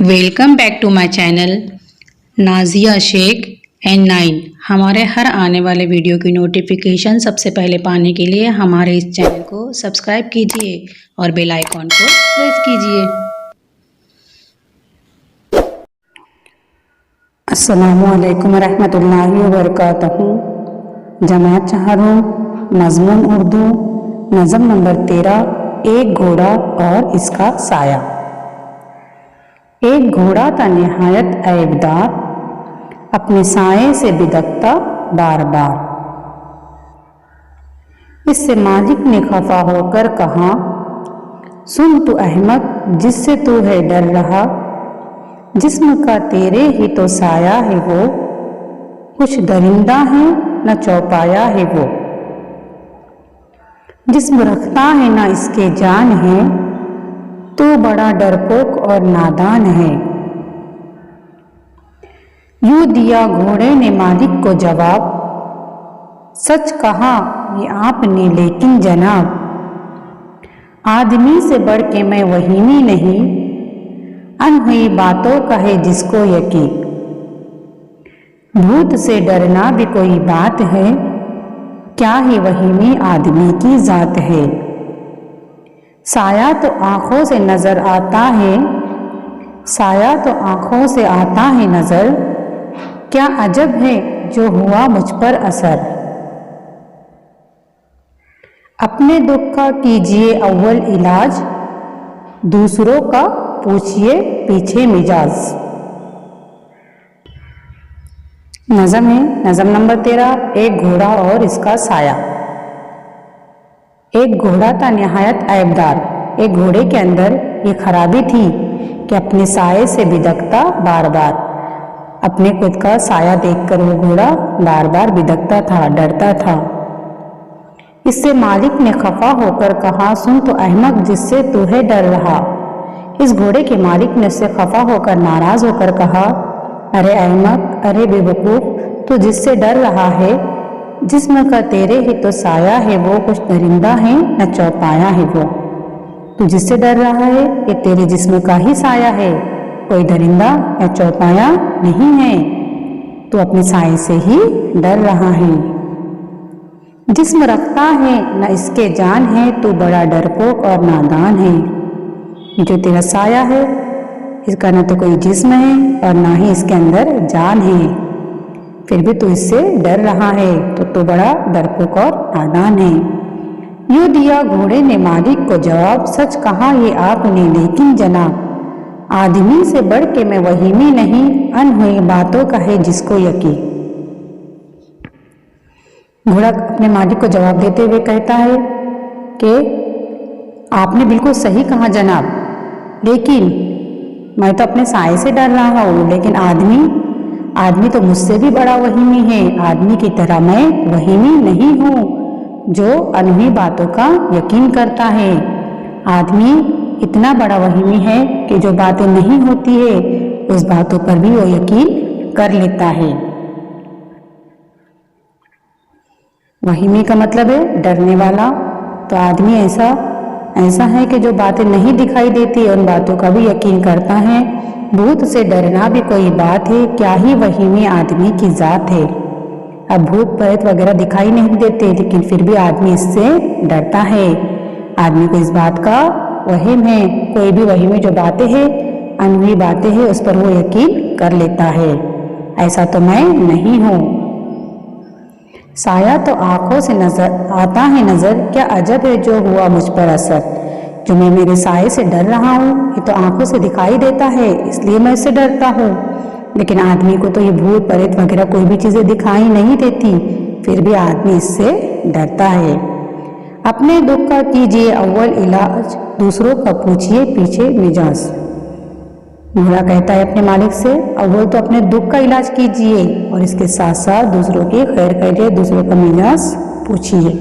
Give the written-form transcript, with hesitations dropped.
Welcome back to my channel Nazia Sheikh N9۔ ہمارے ہر آنے والے ویڈیو کی نوٹیفیکیشن سب سے پہلے پانے کے لیے ہمارے اس چینل کو سبسکرائب کیجیے اور بیل آئیکن کو پریس کیجیے۔ السلام علیکم ورحمۃ اللہ وبرکاتہ۔ جماعت چہارم، مضمون اردو، نظم نمبر 13، ایک گھوڑا اور اس کا سایہ۔ ایک گھوڑا تھا نہایت عیبدار، اپنے سائے سے بدکتا بار بار۔ اس سے مالک نے خفا ہو کر کہا، سن تو احمق جس سے تو ہے ڈر رہا، جسم کا تیرے ہی تو سایہ ہے وہ، کچھ درندہ ہے نہ چوپایا ہے وہ۔ جسم رکھتا ہے نہ اس کے جان ہے، تو بڑا ڈرپوک اور نادان ہے۔ یوں دیا گھوڑے نے مالک کو جواب، سچ کہا یہ آپ نے لیکن جناب، آدمی سے بڑھ کے میں وہیمی نہیں، انہوئی باتوں کا ہے جس کو یقین۔ بھوت سے ڈرنا بھی کوئی بات ہے، کیا ہی وہیمی آدمی کی ذات ہے۔ سایہ تو آنکھوں سے نظر آتا ہے، سایہ تو آنکھوں سے آتا ہے نظر، کیا عجب ہے جو ہوا مجھ پر اثر۔ اپنے دکھ کا کیجیے اول علاج، دوسروں کا پوچھیے پیچھے مجاز۔ نظم ہے نظم نمبر 13، ایک گھوڑا اور اس کا سایہ۔ ایک گھوڑا تھا نہایت عیبدار۔ ایک گھوڑے کے اندر یہ خرابی تھی کہ اپنے سائے سے بدکتا بار بار۔ اپنے خود کا سایہ دیکھ کر وہ گھوڑا بار بار بدکتا تھا، ڈرتا تھا۔ اس سے مالک نے خفا ہو کر کہا، سن تو احمق جس سے تو ہے ڈر رہا۔ اس گھوڑے کے مالک نے اس سے خفا ہو کر ناراض ہو کر کہا، ارے احمق، ارے بے وقوف، تو جس سے ڈر رہا ہے، جسم کا تیرے ہی تو سایہ ہے وہ، کچھ درندہ ہے نہ چوپایا ہے وہ۔ تو جس سے ڈر رہا ہے یہ تیرے جسم کا ہی سایہ ہے، کوئی درندہ یا چوپایا نہیں ہے، تو اپنے سائے سے ہی ڈر رہا ہے۔ جسم رکھتا ہے نہ اس کے جان ہے، تو بڑا ڈرپوک اور نادان ہے۔ یہ جو تیرا سایہ ہے اس کا نہ تو کوئی جسم ہے اور نہ ہی اس کے اندر جان ہے، پھر بھی تو اس سے ڈر رہا ہے، تو بڑا ڈرپوک اور نادان ہے۔ یوں دیا گھوڑے نے مالک کو جواب، سچ کہا یہ آپ نے لیکن جناب، آدمی سے بڑھ کے میں وہیمی نہیں، انہوئی باتوں کا ہے جس کو یقین۔ گھوڑا اپنے مالک کو جواب دیتے ہوئے کہتا ہے کہ آپ نے بالکل صحیح کہا جناب، لیکن میں تو اپنے سائے سے ڈر رہا ہوں، لیکن آدمی تو مجھ سے بھی بڑا وہیمی ہے، آدمی کی طرح میں وہیمی نہیں ہوں جو انہی باتوں کا یقین کرتا ہے۔ آدمی اتنا بڑا وہیمی ہے کہ جو باتیں نہیں ہوتی ہے اس باتوں پر بھی وہ یقین کر لیتا ہے۔ وہیمی کا مطلب ہے ڈرنے والا، تو آدمی ایسا ہے کہ جو باتیں نہیں دکھائی دیتی ان باتوں کا بھی یقین کرتا ہے۔ بھوت سے ڈرنا بھی کوئی بات ہے، کیا ہی وہیمی آدمی کی ذات ہے۔ اب بھوت پریت وغیرہ دکھائی نہیں دیتے لیکن پھر بھی آدمی اس سے ڈرتا ہے، آدمی کو اس بات کا وہم ہے۔ کوئی بھی وہمی جو باتیں ہیں، انہی باتیں ہیں، اس پر وہ یقین کر لیتا ہے، ایسا تو میں نہیں ہوں۔ سایہ تو آنکھوں سے نظر آتا ہے نظر، کیا عجب ہے جو ہوا مجھ پر اثر۔ جو میں میرے سائے سے ڈر رہا ہوں یہ تو آنکھوں سے دکھائی دیتا ہے، اس لیے میں اس سے ڈرتا ہوں، لیکن آدمی کو تو یہ بھوت پریت وغیرہ کوئی بھی چیزیں دکھائی نہیں دیتی، پھر بھی آدمی اس سے ڈرتا ہے۔ اپنے دکھ کا کیجیے اول علاج، دوسروں کا پوچھیے پیچھے مجاز۔ گھوڑا کہتا ہے اپنے مالک سے، اول تو اپنے دکھ کا علاج کیجیے اور اس کے ساتھ ساتھ دوسروں کی خیر کیجیے، دوسروں کا مجاز پوچھیے۔